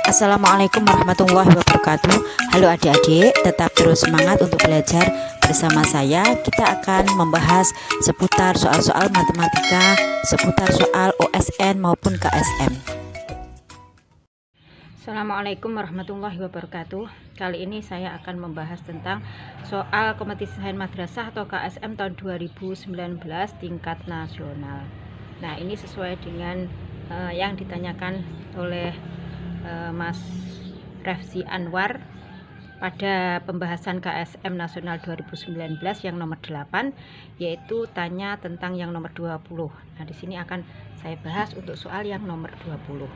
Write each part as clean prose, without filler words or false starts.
Assalamualaikum warahmatullahi wabarakatuh. Halo adik-adik, tetap terus semangat untuk belajar bersama saya. Kita akan membahas seputar soal-soal matematika, seputar soal OSN maupun KSM. Assalamualaikum warahmatullahi wabarakatuh. Kali ini saya akan membahas tentang soal kompetisi sains madrasah atau KSM tahun 2019 tingkat nasional. Nah, ini sesuai dengan yang ditanyakan oleh Mas Refzi Anwar pada pembahasan KSM Nasional 2019 yang nomor 8, yaitu tanya tentang yang nomor 20. Nah, di sini akan saya bahas untuk soal yang nomor 20.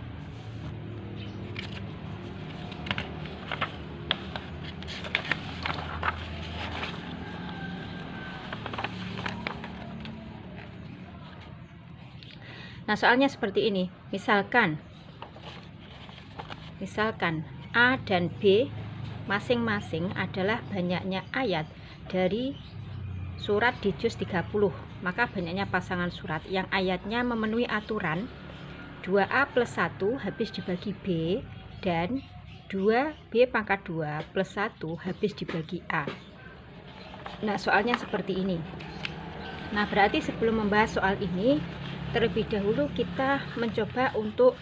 Nah, soalnya seperti ini. Misalkan A dan B masing-masing adalah banyaknya ayat dari surat di juz 30, maka banyaknya pasangan surat yang ayatnya memenuhi aturan 2A plus 1 habis dibagi B dan 2B pangkat 2 plus 1 habis dibagi A. Nah, soalnya seperti ini. Nah, berarti sebelum membahas soal ini, terlebih dahulu kita mencoba untuk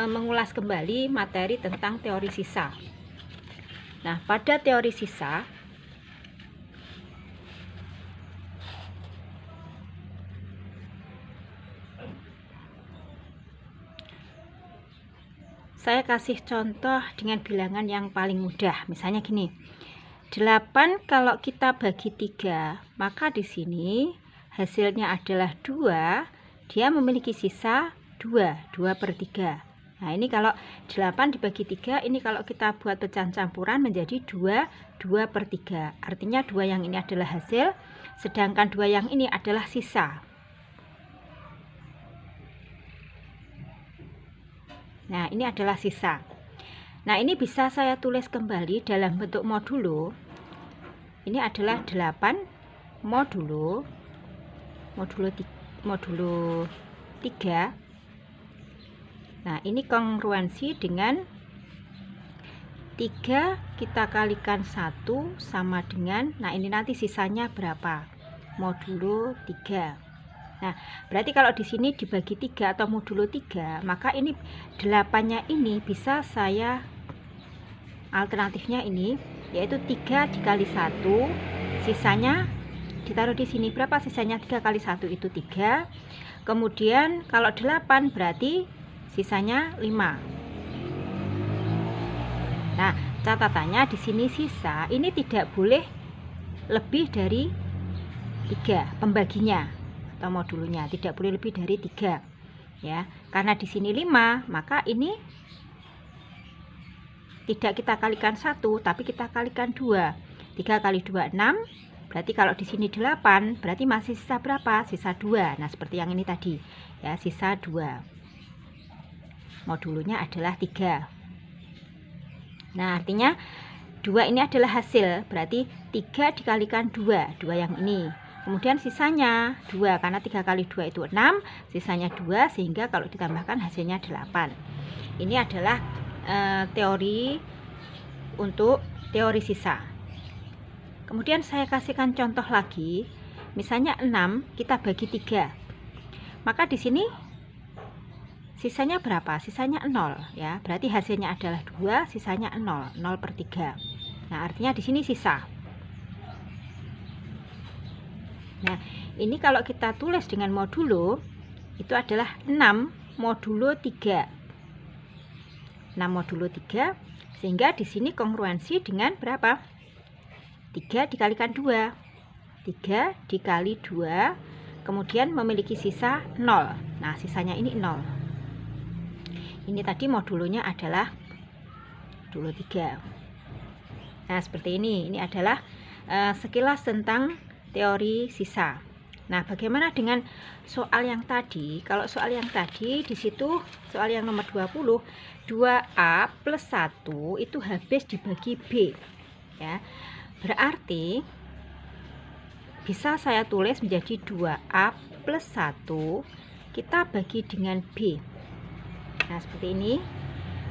mengulas kembali materi tentang teori sisa. Nah, pada teori sisa saya kasih contoh dengan bilangan yang paling mudah. Misalnya gini, 8 kalau kita bagi 3, maka di sini hasilnya adalah 2, dia memiliki sisa 2 per 3. Nah, ini kalau 8 dibagi 3, ini kalau kita buat pecahan campuran menjadi 2 per 3. Artinya 2 yang ini adalah hasil, sedangkan 2 yang ini adalah sisa. Nah, ini adalah sisa. Nah, ini bisa saya tulis kembali dalam bentuk modulo. Ini adalah 8 modulo 3. Nah, ini kongruensi dengan 3 kita kalikan 1 sama dengan, nah ini nanti sisanya berapa? Modulo 3. Nah, berarti kalau di sini dibagi 3 atau modulo 3, maka ini 8-nya ini bisa saya alternatifnya ini, yaitu 3 dikali 1, sisanya ditaruh di sini. Berapa sisanya? 3 kali 1 itu 3. Kemudian kalau 8 berarti sisanya 5. Nah, catatannya di sini sisa ini tidak boleh lebih dari 3 pembaginya atau modulnya, tidak boleh lebih dari 3 ya. Karena di sini 5, maka ini tidak kita kalikan 1 tapi kita kalikan 2. 3 kali 2 6. Berarti kalau di sini 8, berarti masih sisa berapa? Sisa 2. Nah, seperti yang ini tadi ya, sisa 2. Modulunya adalah 3. Nah, artinya 2 ini adalah hasil, berarti 3 dikalikan 2 yang ini. Kemudian sisanya 2, karena 3 kali 2 itu 6, sisanya 2, sehingga kalau ditambahkan hasilnya 8. Ini adalah teori untuk teori sisa. Kemudian saya kasihkan contoh lagi. Misalnya 6 kita bagi 3. Maka di sini sisanya berapa? Sisanya 0 ya. Berarti hasilnya adalah 2, sisanya 0 per 3. Nah, artinya di sini sisa. Nah, ini kalau kita tulis dengan modulo, itu adalah 6 modulo 3. 6 modulo 3, sehingga di sini kongruensi dengan berapa? 3 dikalikan 2. 3 dikali 2, kemudian memiliki sisa 0. Nah, sisanya ini 0. Ini tadi modulonya adalah modulo 3. Nah, seperti ini. Ini adalah sekilas tentang teori sisa. Nah, bagaimana dengan soal yang tadi? Kalau soal yang tadi, di situ soal yang nomor 20, 2A plus 1 itu habis dibagi B. Ya. Berarti bisa saya tulis menjadi 2A plus 1 kita bagi dengan B. Nah, seperti ini.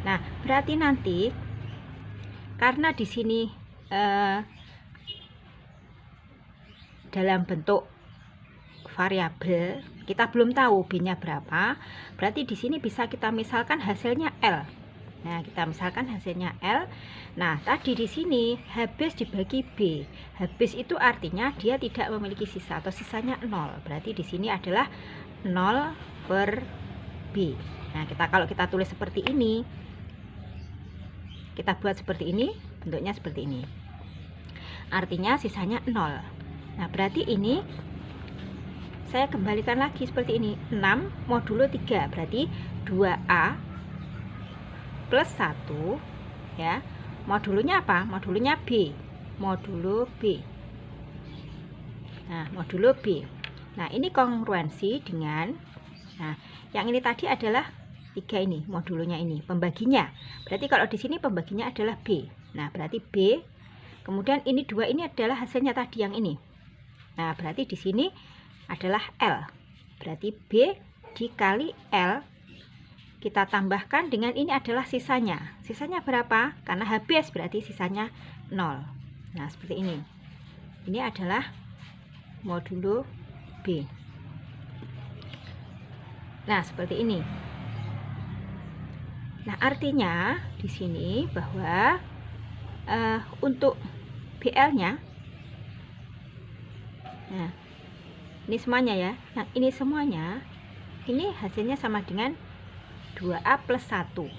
Nah, berarti nanti karena di sini dalam bentuk variabel, kita belum tahu B-nya berapa, berarti di sini bisa kita misalkan hasilnya L. Nah, kita misalkan hasilnya L. Nah, tadi di sini habis dibagi B. Habis itu artinya dia tidak memiliki sisa atau sisanya 0. Berarti di sini adalah 0 per B. Nah, kalau kita tulis seperti ini, kita buat seperti ini, bentuknya seperti ini. Artinya sisanya 0. Nah, berarti ini saya kembalikan lagi seperti ini, 6 modulo 3, berarti 2A plus 1, ya. Modulonya apa? Modulonya B, modulo B. Nah, modulo B. Nah, ini kongruensi dengan, nah, yang ini tadi adalah 3 ini, modulonya ini, pembaginya. Berarti kalau di sini pembaginya adalah B. Nah, berarti B. Kemudian ini 2 ini adalah hasilnya tadi yang ini. Nah, berarti di sini adalah L. Berarti B dikali L kita tambahkan dengan ini adalah sisanya. Sisanya berapa? Karena habis berarti sisanya 0. Nah, seperti ini. Ini adalah modulo B. Nah, seperti ini. Nah, artinya di sini bahwa untuk BL-nya, nah, ini semuanya ya. Nah, ini semuanya, ini hasilnya sama dengan 2A plus 1.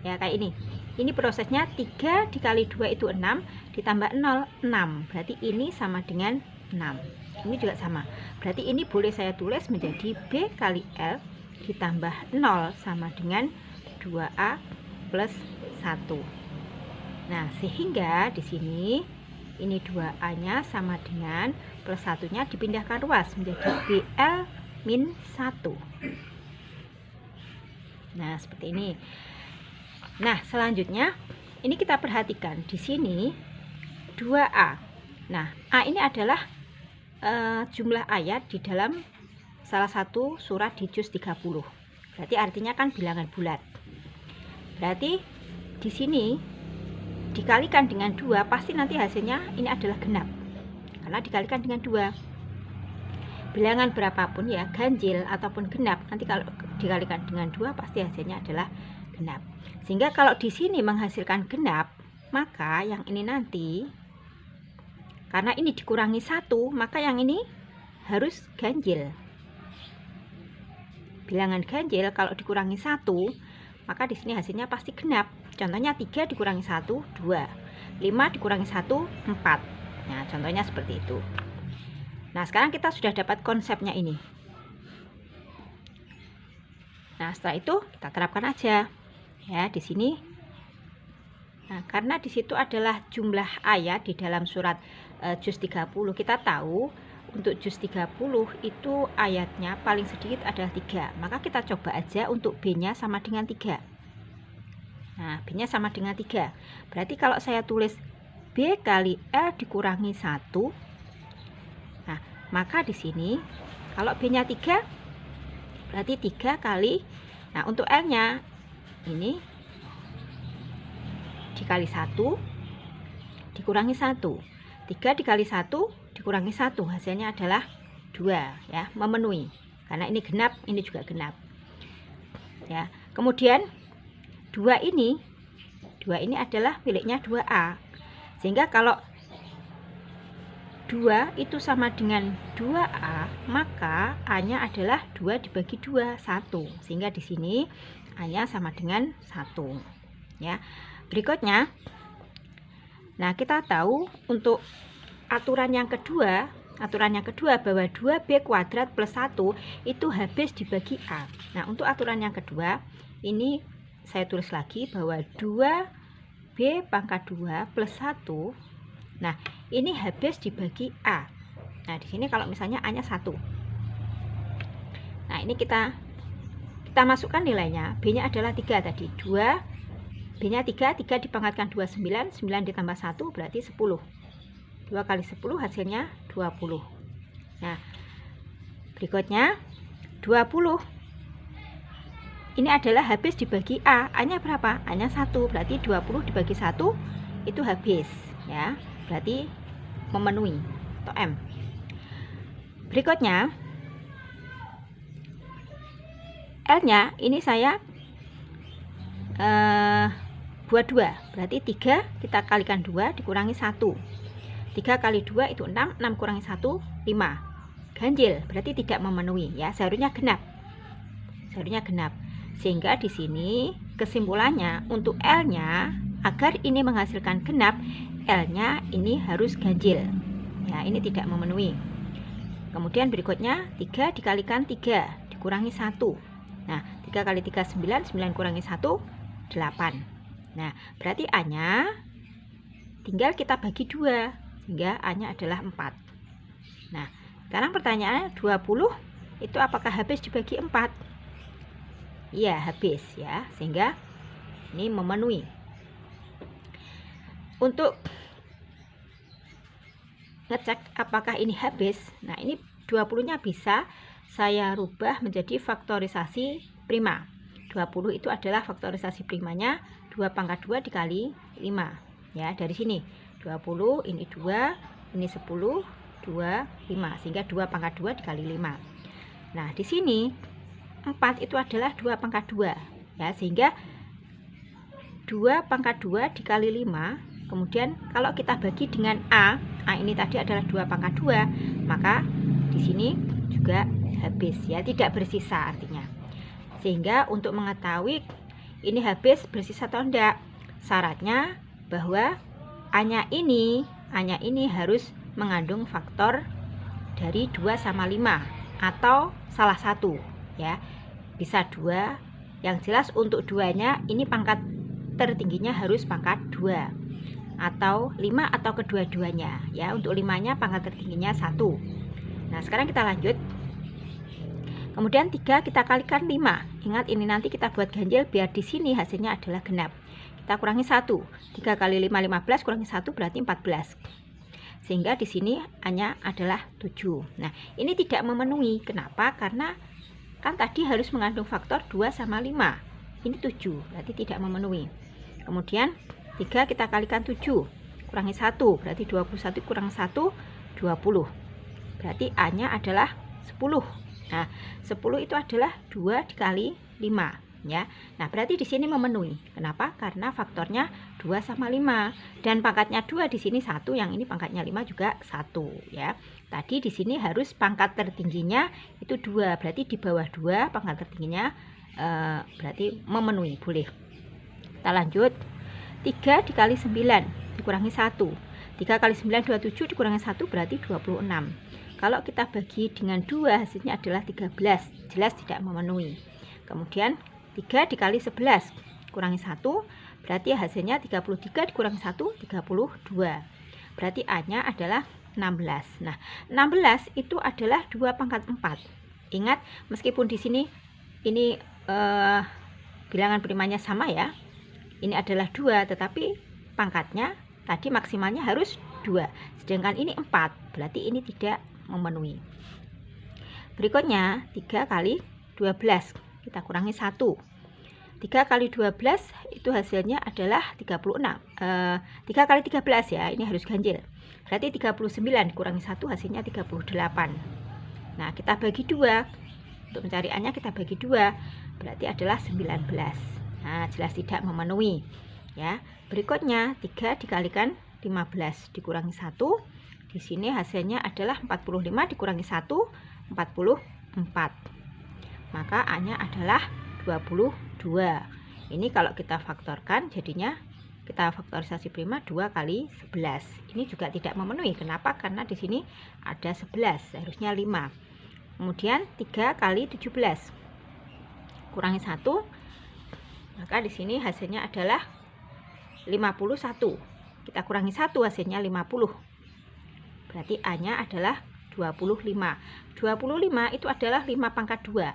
Ya, kayak ini. Ini prosesnya 3 dikali 2 itu 6, ditambah 0, 6. Berarti ini sama dengan 6. Ini juga sama. Berarti ini boleh saya tulis menjadi B kali L ditambah 0 sama dengan 2A plus 1. Nah, sehingga di sini ini 2A-nya sama dengan plus 1-nya dipindahkan ruas menjadi BL min 1. Nah, seperti ini. Nah, selanjutnya ini kita perhatikan di sini 2A. Nah, A ini adalah jumlah ayat di dalam salah satu surat di juz 30. Berarti artinya kan bilangan bulat. Berarti di sini dikalikan dengan 2, pasti nanti hasilnya ini adalah genap. Karena dikalikan dengan 2. Bilangan berapapun ya, ganjil ataupun genap, nanti kalau dikalikan dengan 2 pasti hasilnya adalah genap. Sehingga kalau di sini menghasilkan genap, maka yang ini nanti, karena ini dikurangi 1, maka yang ini harus ganjil. Bilangan ganjil kalau dikurangi 1, maka di sini hasilnya pasti genap. Contohnya 3 dikurangi 1, 2. 5 dikurangi 1, 4. Nah, contohnya seperti itu. Nah, sekarang kita sudah dapat konsepnya ini. Nah, setelah itu kita terapkan aja. Ya, di sini. Nah, karena di situ adalah jumlah ayat di dalam surat juz 30, kita tahu untuk juz 30 itu ayatnya paling sedikit adalah 3. Maka kita coba aja untuk B-nya sama dengan 3. Nah, B-nya sama dengan 3. Berarti kalau saya tulis B kali L dikurangi 1, nah, maka di sini kalau B-nya 3, berarti 3 kali, nah, untuk L-nya ini dikali 1 dikurangi 1. 3 dikali 1 dikurangi 1, hasilnya adalah 2, ya, memenuhi. Karena ini genap, ini juga genap. Ya, kemudian 2 ini adalah miliknya 2A. Sehingga kalau 2 itu sama dengan 2A, maka A-nya adalah 2 dibagi 2, 1. Sehingga di sini A-nya sama dengan 1. Ya. Berikutnya, nah, kita tahu untuk aturan yang kedua bahwa 2B kuadrat plus 1 itu habis dibagi A. Nah, untuk aturan yang kedua, ini saya tulis lagi bahwa 2B pangkat 2 plus 1, nah, ini habis dibagi A. Nah, di sini kalau misalnya A-nya 1. Nah, ini kita masukkan nilainya. B-nya adalah 3 tadi. 2, B-nya 3 dipangkatkan 2, 9 ditambah 1 berarti 10. 2 kali 10 hasilnya 20. Nah, berikutnya 20. ini adalah habis dibagi A. A-nya berapa? A-nya 1. Berarti 20 dibagi 1 itu habis, ya. Berarti memenuhi atau M. Berikutnya L-nya ini saya buat 2. Berarti 3 kita kalikan 2 dikurangi 1. 3 kali 2 itu 6. 6 kurangi 1 5. Ganjil, berarti tidak memenuhi, ya. Seharusnya genap. Sehingga di sini kesimpulannya untuk L-nya, agar ini menghasilkan genap, L-nya ini harus ganjil. Ya, ini tidak memenuhi. Kemudian berikutnya 3 dikalikan 3 dikurangi 1. Nah, 3 kali 3 9, 9 kurangi 1 8. Nah, berarti A-nya tinggal kita bagi 2 sehingga A-nya adalah 4. Nah, sekarang pertanyaannya 20 itu apakah habis dibagi 4? Iya, habis, ya. Sehingga ini memenuhi. Untuk ngecek apakah ini habis, nah ini 20-nya bisa saya rubah menjadi faktorisasi prima. 20 itu adalah faktorisasi primanya 2 pangkat 2 dikali 5. Ya, dari sini 20 ini 2, ini 10, 2, 5. Sehingga 2 pangkat 2 dikali 5. Nah, di sini 4 itu adalah 2 pangkat 2, ya, sehingga 2 pangkat 2 dikali 5, kemudian kalau kita bagi dengan A ini tadi adalah 2 pangkat 2, maka di sini juga habis, ya, tidak bersisa artinya. Sehingga untuk mengetahui ini habis bersisa atau enggak, syaratnya bahwa A-nya ini harus mengandung faktor dari 2 sama 5 atau salah satu, ya. Bisa 2, yang jelas untuk 2-nya ini pangkat tertingginya harus pangkat 2 atau 5 atau kedua-duanya, ya. Untuk 5-nya pangkat tertingginya 1. Nah, sekarang kita lanjut. Kemudian 3 kita kalikan 5. Ingat, ini nanti kita buat ganjil biar di sini hasilnya adalah genap. Kita kurangi 1. 3 kali 5 15, kurangi 1 berarti 14. Sehingga di sini hanya adalah 7. Nah, ini tidak memenuhi. Kenapa? Karena kan tadi harus mengandung faktor 2 sama 5. Ini 7, berarti tidak memenuhi. Kemudian 3 kita kalikan 7. Kurangi 1, berarti 21 kurang 1, 20. Berarti A-nya adalah 10. Nah, 10 itu adalah 2 dikali 5, ya. Nah, berarti di sini memenuhi. Kenapa? Karena faktornya 2 sama 5 dan pangkatnya 2 di sini 1, yang ini pangkatnya 5 juga 1, ya. Tadi di sini harus pangkat tertingginya itu 2, berarti di bawah 2 pangkat tertingginya berarti memenuhi, boleh. Kita lanjut. 3 dikali 9 dikurangi 1. 3 kali 9 27 dikurangi 1 berarti 26. Kalau kita bagi dengan 2 hasilnya adalah 13, jelas tidak memenuhi. Kemudian 3 dikali 11 kurangi 1 berarti hasilnya 33 dikurangi 1 32. Berarti A-nya adalah 16. Nah, 16 itu adalah 2 pangkat 4. Ingat, meskipun di sini ini bilangan primanya sama, ya. Ini adalah 2, tetapi pangkatnya tadi maksimalnya harus 2. Sedangkan ini 4, berarti ini tidak memenuhi. Berikutnya 3 kali 12 kita kurangi 1. 3 kali 12 itu hasilnya adalah 36. 3 kali 13, ya, ini harus ganjil. Berarti 39 dikurangi 1 hasilnya 38. Nah, kita bagi 2. Untuk mencari A-nya kita bagi 2. Berarti adalah 19. Nah, jelas tidak memenuhi, ya. Berikutnya 3 dikalikan 15 dikurangi 1. Di sini hasilnya adalah 45 dikurangi 1 44. Maka A-nya adalah 22. Ini kalau kita faktorkan jadinya kita faktorisasi prima 2 kali 11. Ini juga tidak memenuhi. Kenapa? Karena di sini ada 11, seharusnya 5. Kemudian 3 kali 17 kurangi 1. Maka di sini hasilnya adalah 51. Kita kurangi 1 hasilnya 50. Berarti A-nya adalah 25. 25 itu adalah 5 pangkat 2.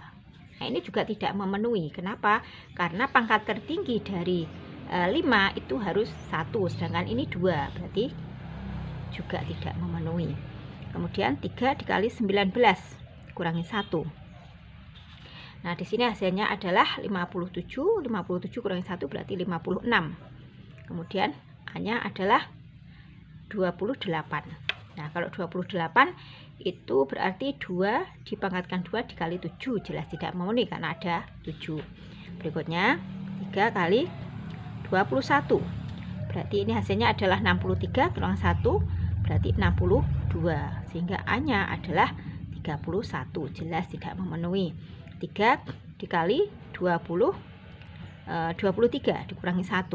Nah, ini juga tidak memenuhi. Kenapa? Karena pangkat tertinggi dari 5 itu harus 1, sedangkan ini 2, berarti juga tidak memenuhi. Kemudian 3 dikali 19 kurangi 1. Nah, di sini hasilnya adalah 57. 57 kurangi 1 berarti 56. Kemudian A-nya adalah 28. Nah, kalau 28 itu berarti 2 dipangkatkan 2 dikali 7, jelas tidak memenuhi karena ada 7. Berikutnya 3 kali 21. Berarti ini hasilnya adalah 63 kurang 1 berarti 62. Sehingga A-nya adalah 31, jelas tidak memenuhi. 3 dikali 20 23 dikurangi 1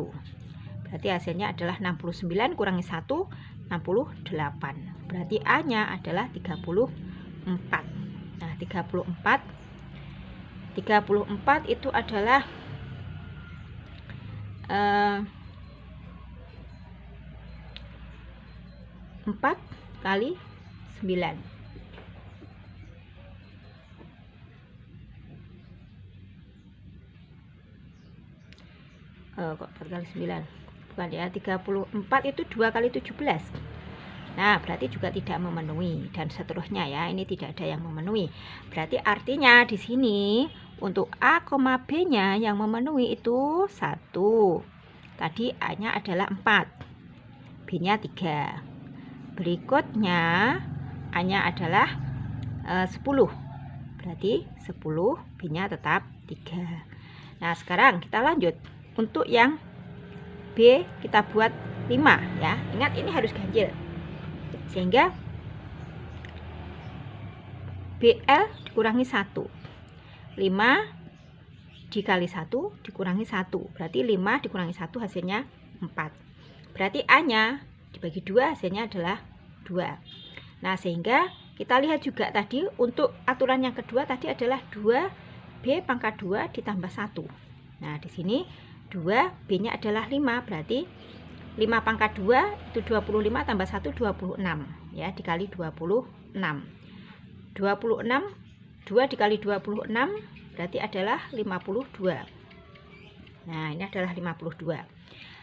berarti hasilnya adalah 69 kurangi 1 68. Berarti A nya adalah 34. Nah, 34 itu adalah 4 kali 9. Kok 4 kali 9 bukan ya, 34 itu 2 kali 17. Nah, berarti juga tidak memenuhi dan seterusnya ya. Ini tidak ada yang memenuhi. Berarti artinya di sini untuk A, B nya yang memenuhi itu 1. Tadi A nya adalah 4, B nya 3. Berikutnya A nya adalah 10. Berarti 10, B nya tetap 3. Nah, sekarang kita lanjut. Untuk yang B kita buat 5 ya. Ingat ini harus ganjil. Sehingga BL dikurangi 1. 5 dikali 1 dikurangi 1. Berarti 5 dikurangi 1 hasilnya 4. Berarti A-nya dibagi 2 hasilnya adalah 2. Nah, sehingga kita lihat juga tadi untuk aturan yang kedua tadi adalah 2B pangkat 2 ditambah 1. Nah, di sini 2, B nya adalah 5, berarti 5 pangkat 2 itu 25 tambah 1 26 ya, dikali 26. 26 2 dikali 26 berarti adalah 52. Nah, ini adalah 52.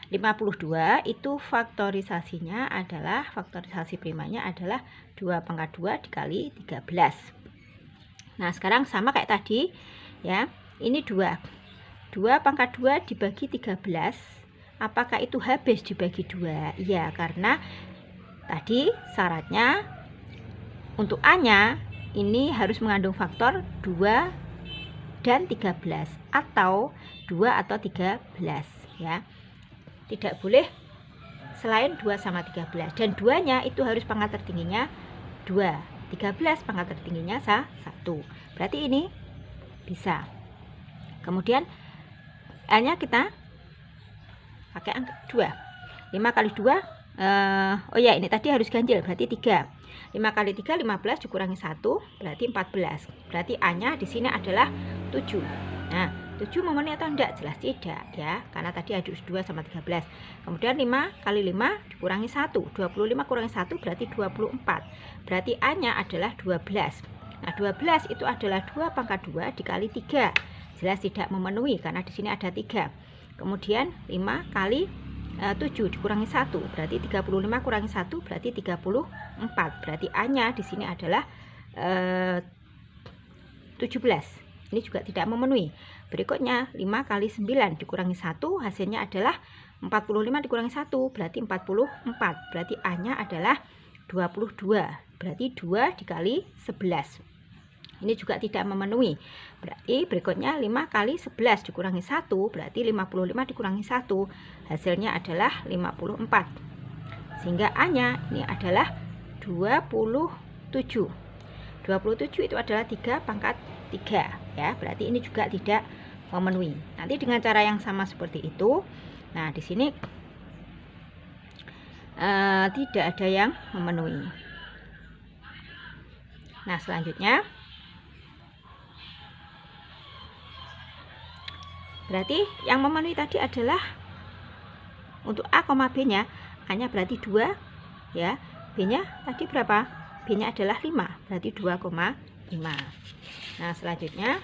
52 itu faktorisasinya adalah, faktorisasi primanya adalah 2 pangkat 2 dikali 13. Nah, sekarang sama kayak tadi ya. Ini 2 pangkat 2 dibagi 13. Apakah itu habis dibagi 2? Iya, karena tadi syaratnya untuk A nya ini harus mengandung faktor 2 dan 13 atau 2 atau 13 ya. Tidak boleh selain 2 sama 13, dan 2 nya itu harus pangkat tertingginya 2, 13 pangkat tertingginya 1. Berarti ini bisa. Kemudian A nya kita pakai angka 2. 5 kali 2 oh ya, ini tadi harus ganjil berarti 3. 5 kali 3 15 dikurangi 1 berarti 14. Berarti A nya di sini adalah 7. Nah, 7 memenuhi atau enggak? Jelas tidak ya, karena tadi ada 2 sama 13. Kemudian 5 kali 5 dikurangi 1. 25 kurangi 1 berarti 24. Berarti A nya adalah 12. Nah, 12 itu adalah 2 pangkat 2 dikali 3. Jelas tidak memenuhi karena di sini ada 3. Kemudian 5 kali 7 dikurangi 1 berarti 35 kurangi 1 berarti 34. Berarti A nya di sini adalah 17. Ini juga tidak memenuhi. Berikutnya 5 kali 9 dikurangi 1 hasilnya adalah 45 dikurangi 1 berarti 44. Berarti A nya adalah 22. Berarti 2 dikali 11. Ini juga tidak memenuhi. Berarti berikutnya 5 kali 11 dikurangi 1 berarti 55 dikurangi 1 hasilnya adalah 54. Sehingga A nya ini adalah 27. 27 itu adalah 3 pangkat 3 ya. Berarti ini juga tidak memenuhi. Nanti dengan cara yang sama seperti itu. Nah, di sini tidak ada yang memenuhi. Nah, selanjutnya berarti yang memenuhi tadi adalah untuk A, B nya. A nya berarti 2 ya. B nya tadi berapa? B nya adalah 5, berarti 2,5. Nah, selanjutnya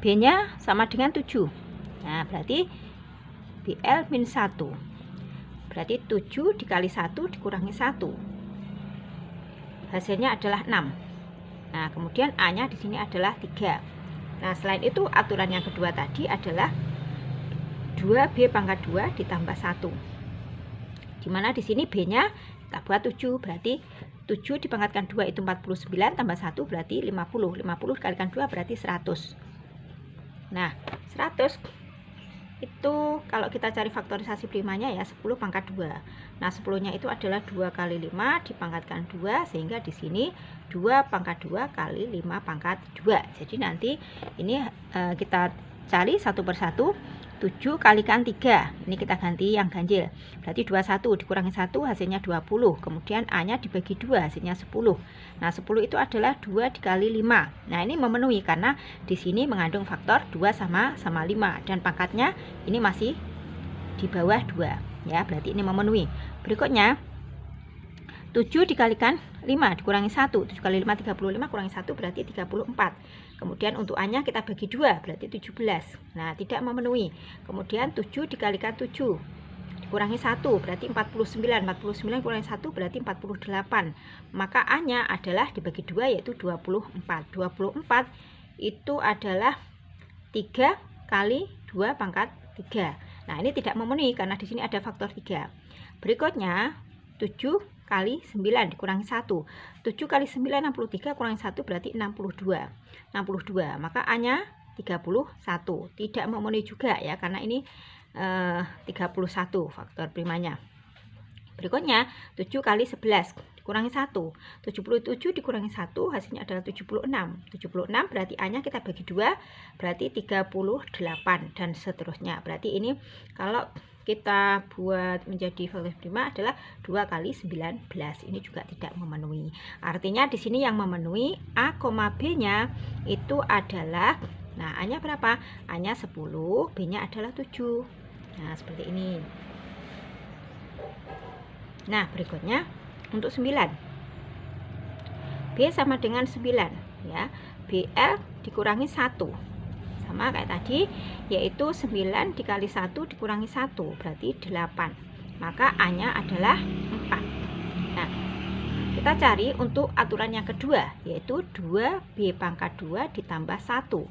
B nya sama dengan 7. Nah, berarti BL min 1. Berarti 7 dikali 1 dikurangi 1. Hasilnya adalah 6. Nah, kemudian A-nya di sini adalah 3. Nah, selain itu aturan yang kedua tadi adalah 2B pangkat 2 ditambah 1. Dimana di sini B-nya kita buat 7, berarti 7 dipangkatkan 2 itu 49, tambah 1 berarti 50. 50 dikalikan 2 berarti 100. Nah, 100 itu kalau kita cari faktorisasi primanya ya 10 pangkat 2. Nah, 10-nya itu adalah 2 kali 5 dipangkatkan 2, sehingga di sini 2 pangkat 2 kali 5 pangkat 2. Jadi nanti ini kita cari satu persatu. 7 kalikan 3, ini kita ganti yang ganjil, berarti 21 dikurangi 1 hasilnya 20. Kemudian A-nya dibagi 2 hasilnya 10. Nah, 10 itu adalah 2 dikali 5. Nah, ini memenuhi karena di sini mengandung faktor 2 sama 5, dan pangkatnya ini masih di bawah 2 ya, berarti ini memenuhi. Berikutnya 7 dikalikan 5 dikurangi 1, 7 kali 5 35, kurangi 1 berarti 34. Kemudian untuk A-nya kita bagi 2 berarti 17. Nah, tidak memenuhi. Kemudian 7 dikalikan 7 dikurangi 1 berarti 49. 49 kurangi 1 berarti 48. Maka A-nya adalah dibagi 2 yaitu 24. 24 itu adalah 3 kali 2 pangkat 3. Nah, ini tidak memenuhi karena di sini ada faktor 3. Berikutnya 7 kali 9 dikurangi 1. 7 kali 9 63, kurangi 1 berarti 62. 62. Maka A-nya 31. Tidak memenuhi juga ya, karena ini 31 faktor primanya. Berikutnya 7 kali 11 dikurangi 1. 77 dikurangi 1 hasilnya adalah 76. 76 berarti A-nya kita bagi 2 berarti 38 dan seterusnya. Berarti ini kalau kita buat menjadi faktor prima adalah 2 kali 19. Ini juga tidak memenuhi. Artinya di sini yang memenuhi A, B-nya itu adalah, nah, A-nya berapa? A-nya 10, B-nya adalah 7. Nah, seperti ini. Nah, berikutnya untuk 9. B sama dengan 9 ya. BL dikurangi 1. Sama kayak tadi, yaitu 9 dikali 1 dikurangi 1 berarti 8. Maka A-nya adalah 4. Nah, kita cari untuk aturan yang kedua, yaitu 2B pangkat 2 ditambah 1.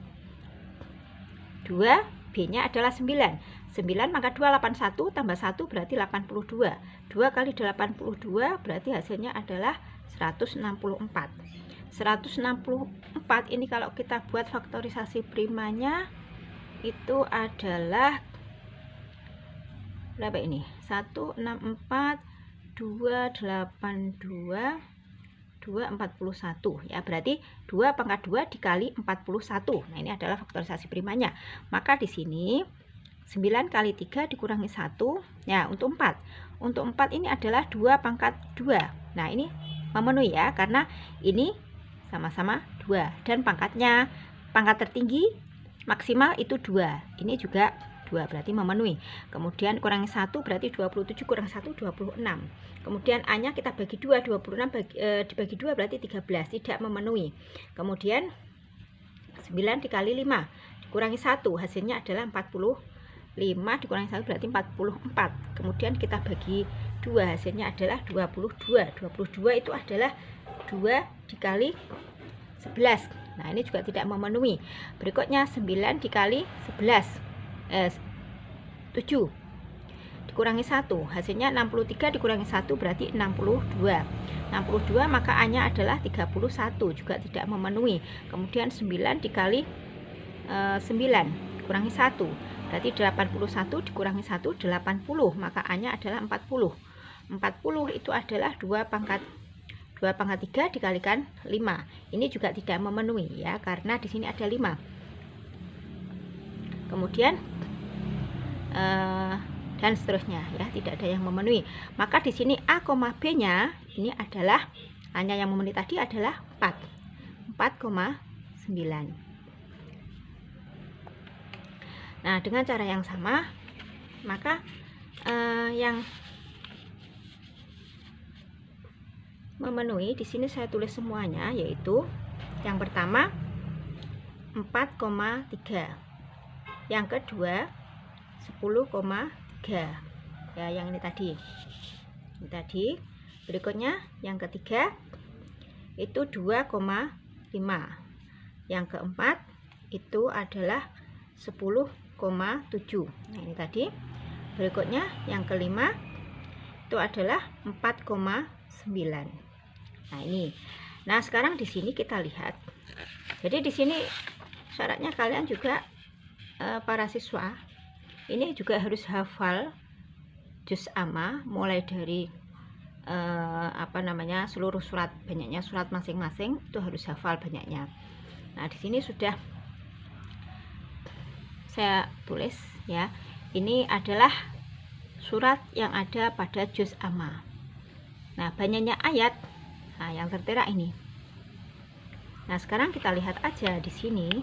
2B-nya adalah 9. 9 pangkat 2 81 tambah 1 berarti 82. 2 kali 82 berarti hasilnya adalah 164. 164 ini kalau kita buat faktorisasi primanya itu adalah berapa ini? 164 282 241 ya, berarti 2 pangkat 2 dikali 41. Nah, ini adalah faktorisasi primanya. Maka di sini 9 kali 3 dikurangi 1 ya, untuk 4. Untuk 4 ini adalah 2 pangkat 2. Nah, ini memenuhi ya, karena ini sama-sama 2 dan pangkatnya, pangkat tertinggi maksimal itu 2. Ini juga 2 berarti memenuhi. Kemudian kurangi 1 berarti 27, kurang 1 26. Kemudian A-nya kita bagi 2, 26 dibagi 2 berarti 13, tidak memenuhi. Kemudian 9 dikali 5 dikurangi 1 hasilnya adalah 45, dikurangi 1 berarti 44. Kemudian kita bagi 2 hasilnya adalah 22. 22 itu adalah 2 dikali 11. Nah, ini juga tidak memenuhi. Berikutnya 9 dikali 11 7 dikurangi 1 hasilnya 63, dikurangi 1 berarti 62. 62 maka A-nya adalah 31, juga tidak memenuhi. Kemudian 9 dikali 9 dikurangi 1 berarti 81, dikurangi 1 80, maka A-nya adalah 40. 40 itu adalah 2 pangkat 3 dikalikan 5. Ini juga tidak memenuhi ya, karena di sini ada 5. Kemudian dan seterusnya ya, tidak ada yang memenuhi. Maka di sini A, B-nya ini adalah, hanya yang memenuhi tadi adalah 4,9. Nah, dengan cara yang sama, maka yang memenuhi di sini saya tulis semuanya, yaitu yang pertama 4,3, yang kedua 10,3, ya, yang ini tadi. Ini tadi. Berikutnya yang ketiga itu 2,5. Yang keempat itu adalah 10,7. Nah, ini tadi. Berikutnya yang kelima itu adalah 4,9. Nah, ini. Nah, sekarang di sini kita lihat. Jadi di sini syaratnya kalian juga para siswa ini juga harus hafal juz amma mulai dari seluruh surat, banyaknya surat masing-masing itu harus hafal banyaknya. Nah, di sini sudah saya tulis ya. Ini adalah surat yang ada pada juz amma. Nah, banyaknya ayat, nah yang tertera ini. Nah, sekarang kita lihat aja di sini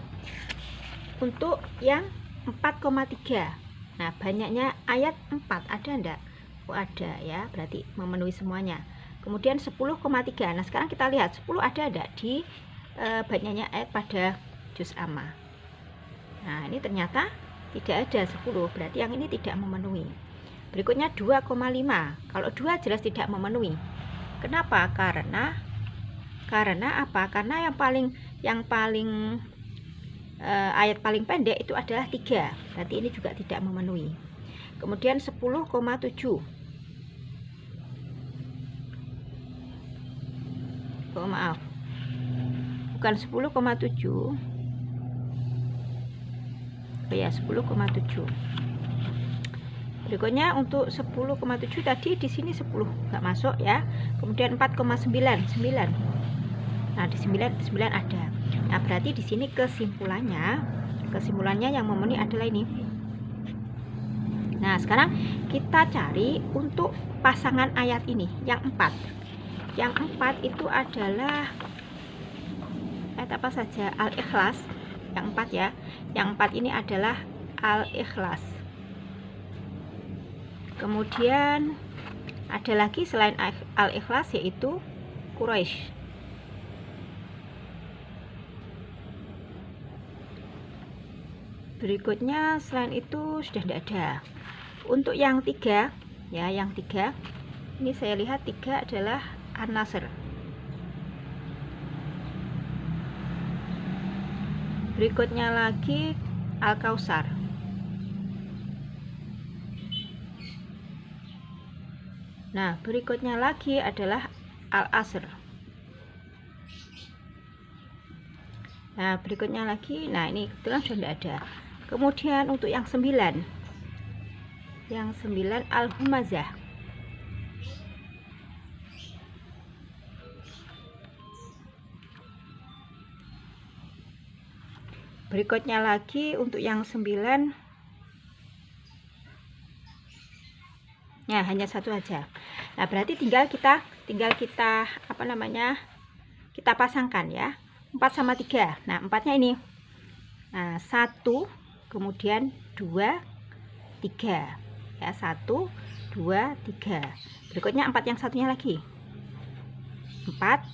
untuk yang 4,3. Nah, banyaknya ayat 4 ada enggak? Oh, ada ya, berarti memenuhi semuanya. Kemudian 10,3. Nah, sekarang kita lihat 10 ada enggak di banyaknya ayat pada juz amma. Nah, ini ternyata tidak ada 10, berarti yang ini tidak memenuhi. Berikutnya 2,5. Kalau 2 jelas tidak memenuhi. Kenapa? Karena apa? Karena yang paling ayat paling pendek itu adalah 3. Berarti ini juga tidak memenuhi. Kemudian 10,7. Oh, maaf. Bukan 10,7. Oh ya, 10,7. Berikutnya untuk 10,7 tadi di sini 10 nggak masuk ya. Kemudian 4,9. Nah, di 9 ada. Nah, berarti di sini kesimpulannya yang memenuhi adalah ini. Nah, sekarang kita cari untuk pasangan ayat ini yang 4. Yang 4 itu adalah ayat apa saja? Al-Ikhlas. Yang 4 ya. Yang 4 ini adalah Al-Ikhlas. Kemudian ada lagi selain Al-Ikhlas yaitu Quraisy. Berikutnya selain itu sudah tidak ada. Untuk yang 3 ya, yang 3 ini saya lihat 3 adalah An-Nasr. Berikutnya lagi Al-Kautsar. Nah, berikutnya lagi adalah Al-Asr. Nah, berikutnya lagi, nah ini kebetulan sudah tidak ada. Kemudian untuk yang 9. Yang 9 Al-Humazah. Berikutnya lagi untuk yang 9. Ya, hanya satu aja. Nah, berarti tinggal kita kita pasangkan ya. 4 sama 3. Nah, 4-nya ini. Nah, 1, kemudian 2, 3. Ya, 1, 2, 3. Berikutnya 4 yang satunya lagi. 4,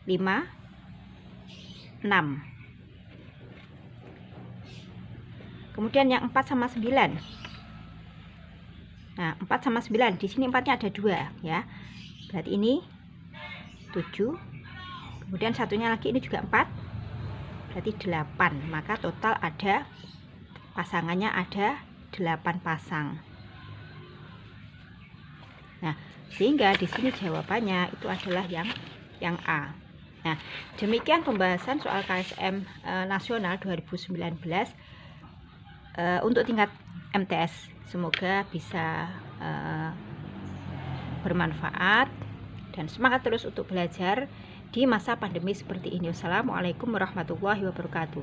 5, 6. Kemudian yang 4 sama 9. Nah, 4 sama 9. Di sini 4-nya ada 2 ya. Berarti ini 7. Kemudian satunya lagi ini juga 4. Berarti 8. Maka total ada pasangannya ada 8 pasang. Nah, sehingga di sini jawabannya itu adalah yang A. Nah, demikian pembahasan soal KSM nasional 2019 untuk tingkat MTS. Semoga bisa bermanfaat dan semangat terus untuk belajar di masa pandemi seperti ini. Wassalamualaikum warahmatullahi wabarakatuh.